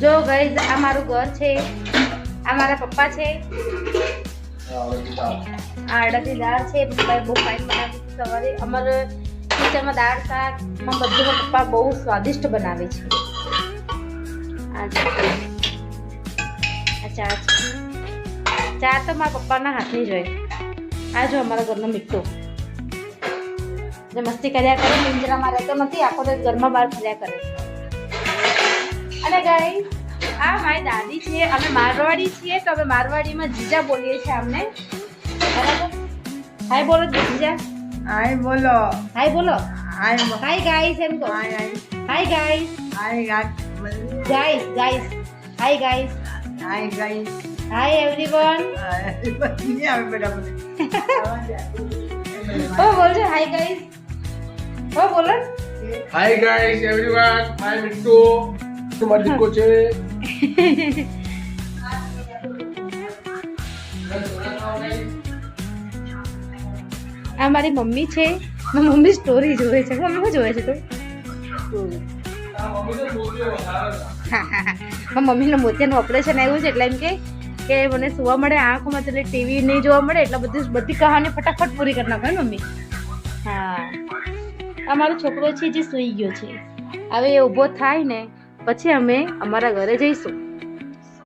જો ગાઈઝ આ મારું ઘર છે, આ મારા પપ્પા છે, આ અડદની દાળ છે. પપ્પાએ બહુ ફાઇન બનાવી છે સવારે. અમારે કિચનમાં દાળ શાક બધું પપ્પા બહુ સ્વાદિષ્ટ બનાવે છે. આ ચા છે. ચા તો મારા પપ્પાના હાથની જ હોય. આ જો અમારા ઘરનો મીઠો જે મસ્તી કર્યા કરે, પિંજરામાં રહેતો નથી, આખો દિવસ ઘરમાં બહાર ફર્યા કરે. અને ગાઈસ આ મારી દાદી છે. અમે મારવાડી છીએ તો અમે મારવાડીમાં જીજા બોલીએ છીએ અમને. બરાબર? હાય બોલો જીજા. હાય બોલો. હાય બોલો. હાય ગાઈસ એમ કહો. Hi hi guys. Hi guys guys. Hi guys. Hi guys. Hi everyone. નહીં આવે બરાબર. ઓ બોલજો હાય ગાઈસ. ઓ બોલો. Hi guys everyone, my Mittu તમારો દીકરો છે. આ મારી મમ્મી છે. મારી મમ્મી સ્ટોરી જોવે છે. મમ્મી શું જોવે છે તું? મારી મમ્મીનું મોતિયાનું ઓપરેશન આવ્યું છે એટલે એમ કે મને સુવા મળે આંખોમાં, એટલે ટીવી નહીં જોવા મળે એટલે બધી કહાની ફટાફટ પૂરી કરી નાખે મમ્મી. હા, આ મારો છોકરો છે જે સૂઈ ગયો છે. હવે એ ઊભો થાય ને પછી અમે અમારા ઘરે જઈશું.